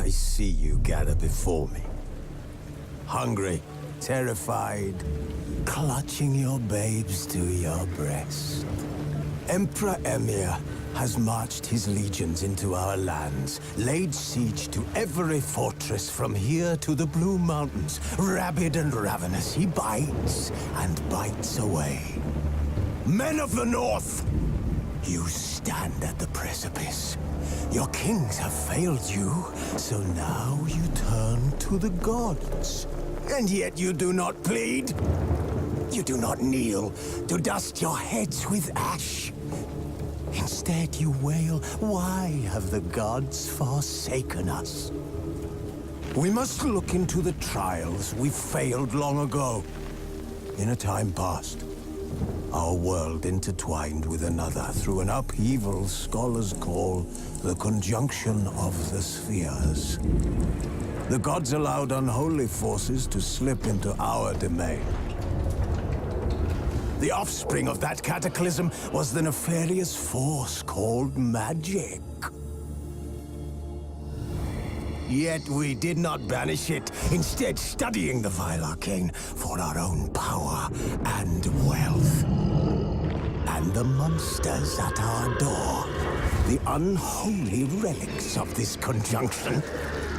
I see you gather before me. Hungry, terrified, clutching your babes to your breast. Emperor Emir has marched his legions into our lands, laid siege to every fortress from here to the Blue Mountains. Rabid and ravenous, he bites and bites away. Men of the North, you stand at the precipice. Your kings have failed you, so now you turn to the gods. And yet you do not plead. You do not kneel to dust your heads with ash. Instead you wail, why have the gods forsaken us? We must look into the trials we failed long ago. In a time past, our world intertwined with another through an upheaval scholars call the conjunction of the spheres. The gods allowed unholy forces to slip into our domain. The offspring of that cataclysm was the nefarious force called magic. Yet we did not banish it, instead studying the vile arcane for our own power and wealth. And the monsters at our door, the unholy relics of this conjunction.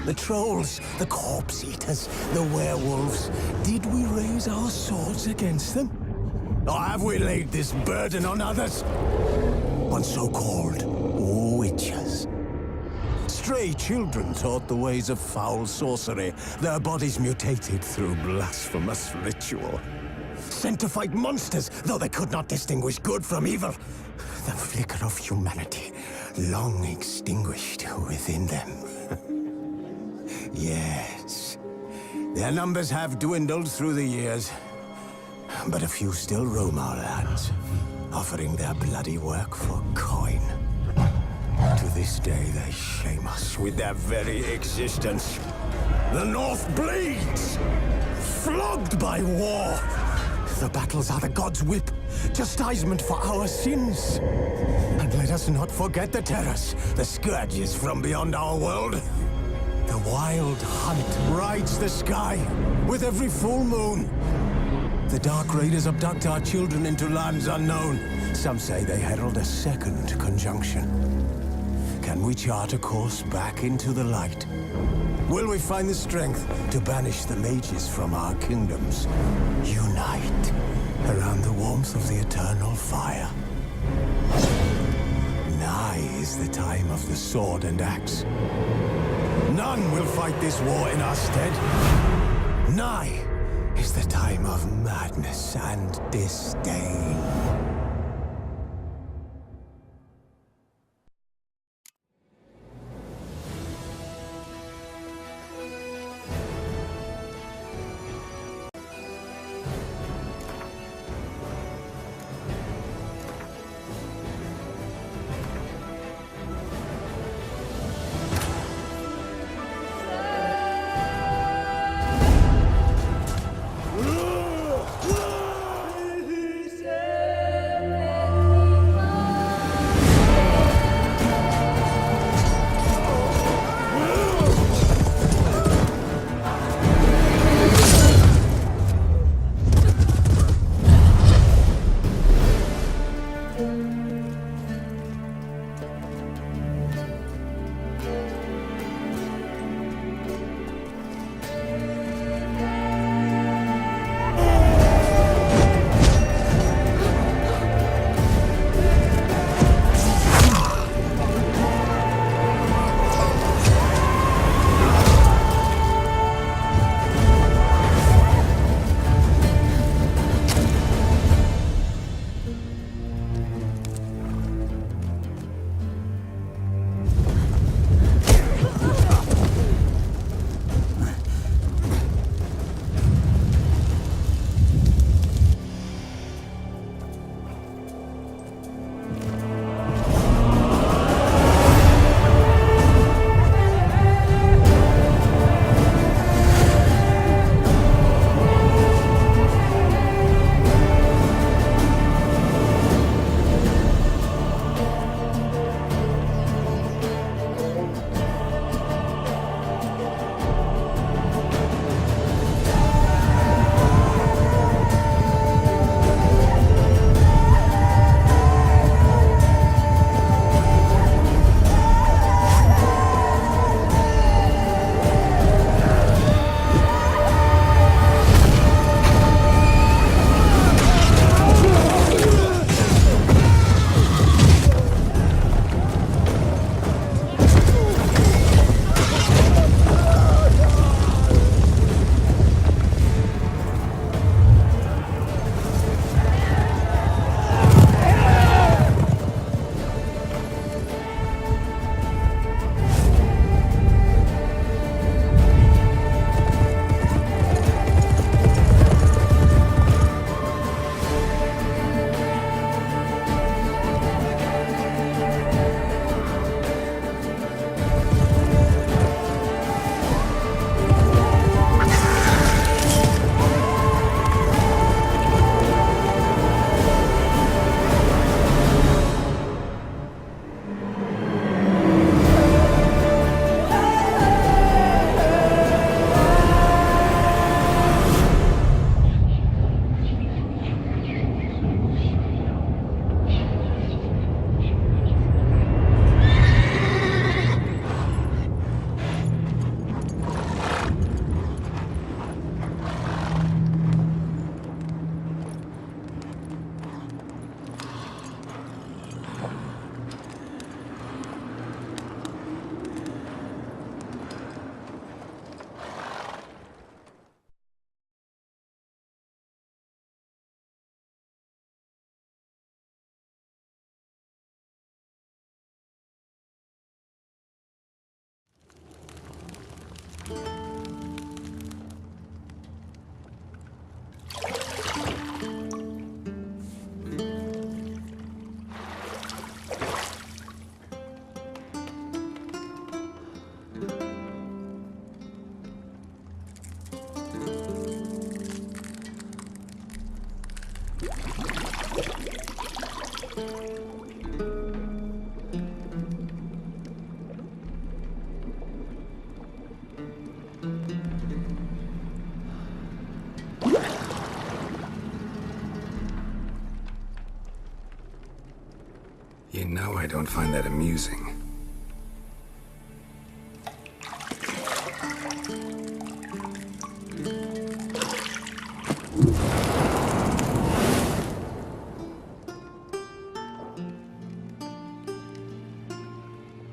The trolls, the corpse-eaters, the werewolves. Did we raise our swords against them? Or have we laid this burden on others? On so-called witches. Stray children taught the ways of foul sorcery, their bodies mutated through blasphemous ritual. Sent to fight monsters, though they could not distinguish good from evil. The flicker of humanity, long extinguished within them. Yes, their numbers have dwindled through the years. But a few still roam our lands, offering their bloody work for coin. To this day, they shame us with their very existence. The North bleeds, flogged by war. The battles are the gods' whip, chastisement for our sins. And let us not forget the terrors, the scourges from beyond our world. The wild hunt rides the sky with every full moon. The Dark Raiders abduct our children into lands unknown. Some say they herald a second conjunction. Can we chart a course back into the light? Will we find the strength to banish the mages from our kingdoms? Unite around the warmth of the eternal fire. Nigh is the time of the sword and axe. None will fight this war in our stead. Nigh is the time of madness and disdain. You know I don't find that amusing.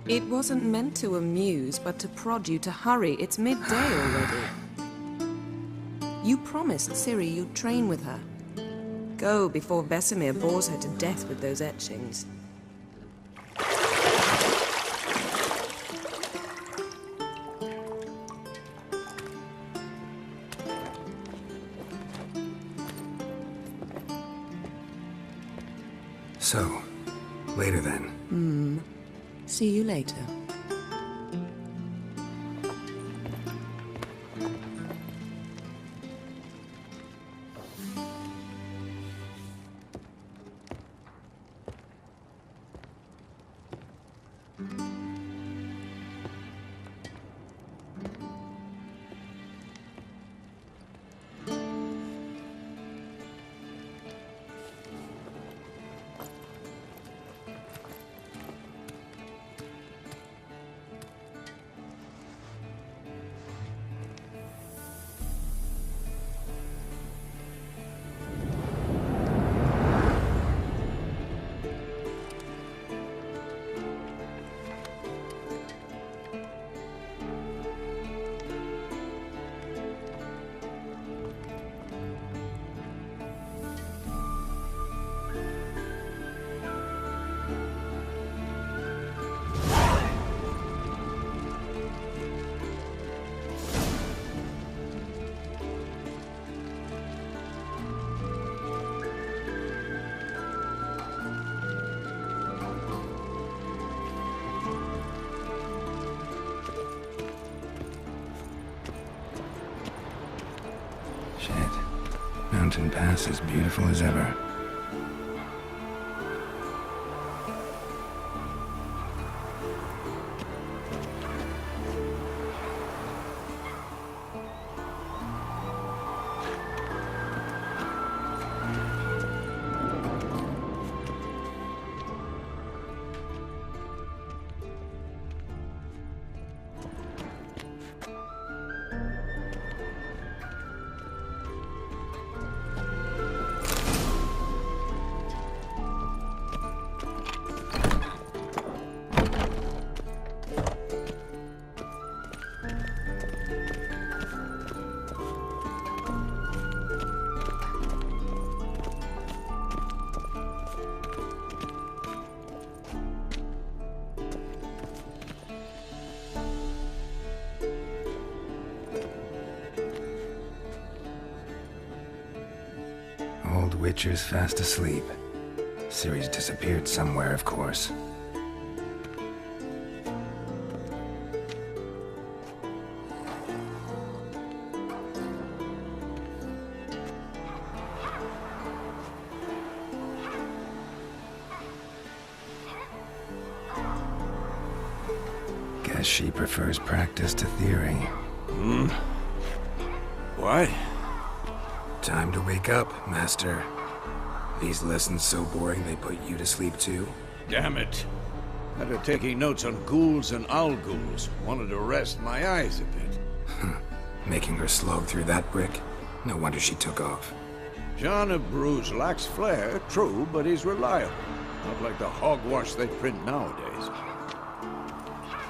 It wasn't meant to amuse, but to prod you to hurry. It's midday already. You promised Ciri you'd train with her. Go before Vesemir bores her to death with those etchings. So, later then. See you later. Mountain Pass as beautiful as ever. Old Witcher's fast asleep. Ciri's disappeared somewhere, of course. Guess she prefers practice to theory. What? Time to wake up, Master. These lessons so boring they put you to sleep too? Damn it. After taking notes on ghouls and owl ghouls, wanted to rest my eyes a bit. Making her slog through that brick? No wonder she took off. John of Bruges lacks flair, true, but he's reliable. Not like the hogwash they print nowadays.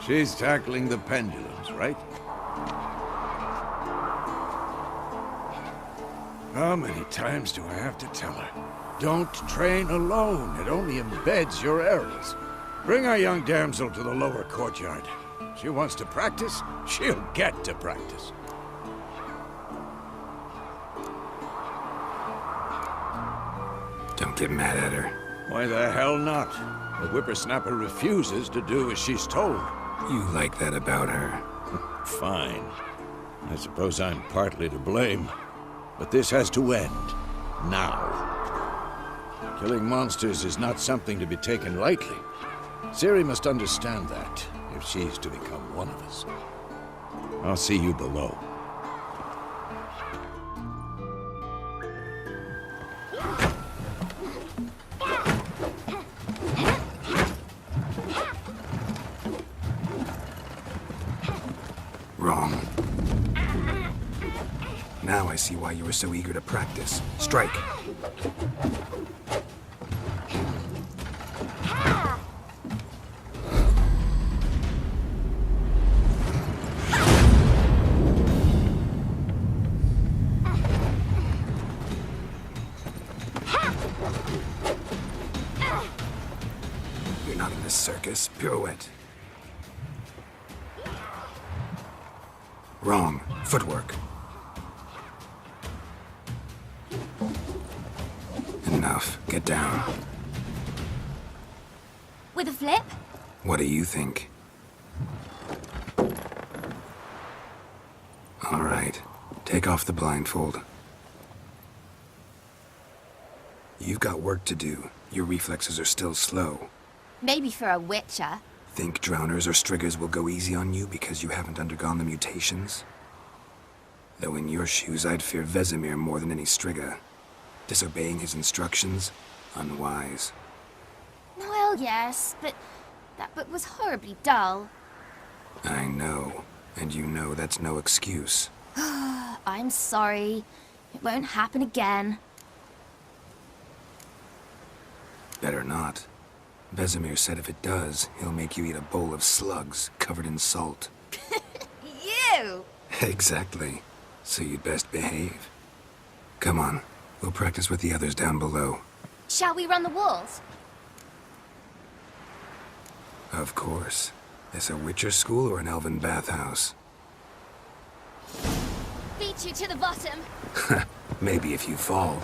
She's tackling the pendulums, right? How many times do I have to tell her? Don't train alone. It only embeds your errors. Bring our young damsel to the lower courtyard. She wants to practice, she'll get to practice. Don't get mad at her. Why the hell not? The whippersnapper refuses to do as she's told. You like that about her. Fine. I suppose I'm partly to blame. But this has to end. Now. Killing monsters is not something to be taken lightly. Ciri must understand that, if she's to become one of us. I'll see you below. Wrong. Now I see why you were so eager to practice. Strike. You're not in this circus. Pirouette. Wrong. Footwork. Enough. Get down. With a flip? What do you think? All right. Take off the blindfold. You've got work to do. Your reflexes are still slow. Maybe for a witcher. Think drowners or striggers will go easy on you because you haven't undergone the mutations? Though in your shoes, I'd fear Vesemir more than any strigger. Disobeying his instructions? Unwise. Well, yes, but that book was horribly dull. I know. And you know that's no excuse. I'm sorry. It won't happen again. Better not. Vesemir said if it does, he'll make you eat a bowl of slugs covered in salt. You! Exactly. So you'd best behave. Come on. We'll practice with the others down below. Shall we run the walls? Of course. This a Witcher school or an elven bathhouse? Beat you to the bottom. Maybe if you fall.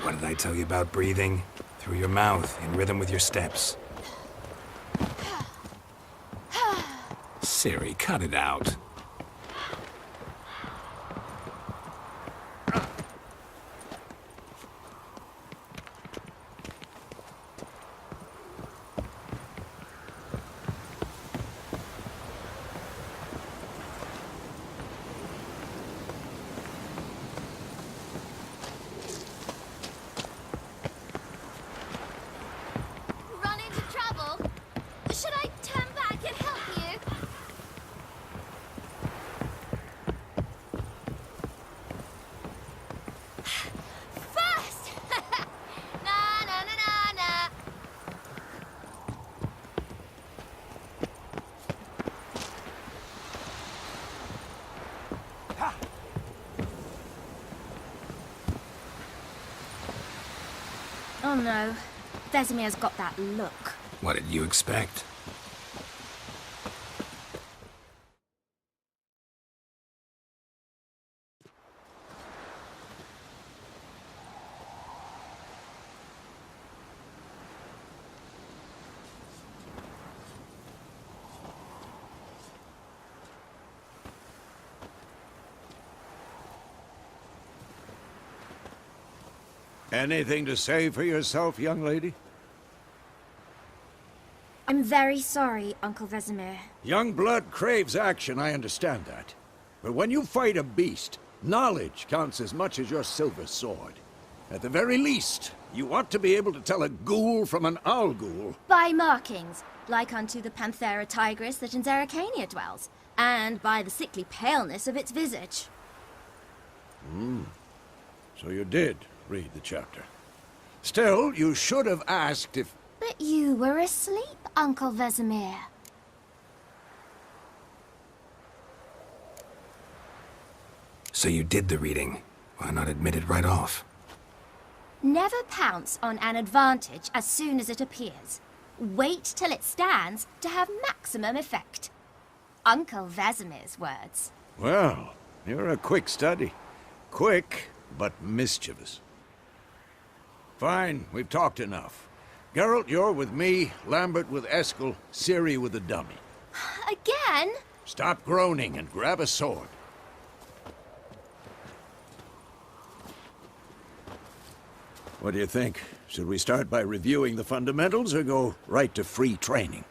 What did I tell you about breathing? Through your mouth, in rhythm with your steps. Ciri, cut it out. Run into trouble? Should I turn back and help you? First! Na na na na na. Oh no. Vesemir's got that look. What did you expect? Anything to say for yourself, young lady? I'm very sorry, Uncle Vesemir. Young blood craves action, I understand that. But when you fight a beast, knowledge counts as much as your silver sword. At the very least, you ought to be able to tell a ghoul from an owl ghoul. By markings, like unto the Panthera tigris that in Zerrikania dwells, and by the sickly paleness of its visage. So you did read the chapter. Still, you should have asked if... But you were asleep, Uncle Vesemir. So you did the reading. Why not admit it right off? Never pounce on an advantage as soon as it appears. Wait till it stands to have maximum effect. Uncle Vesemir's words. Well, you're a quick study. Quick, but mischievous. Fine, we've talked enough. Geralt, you're with me, Lambert with Eskel, Ciri with the dummy. Again? Stop groaning and grab a sword. What do you think? Should we start by reviewing the fundamentals or go right to free training?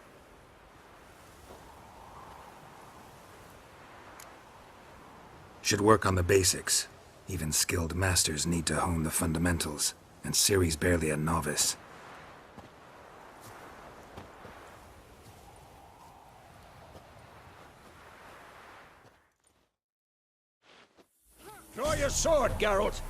Should work on the basics. Even skilled masters need to hone the fundamentals, and Ciri's barely a novice. Draw your sword, Geralt.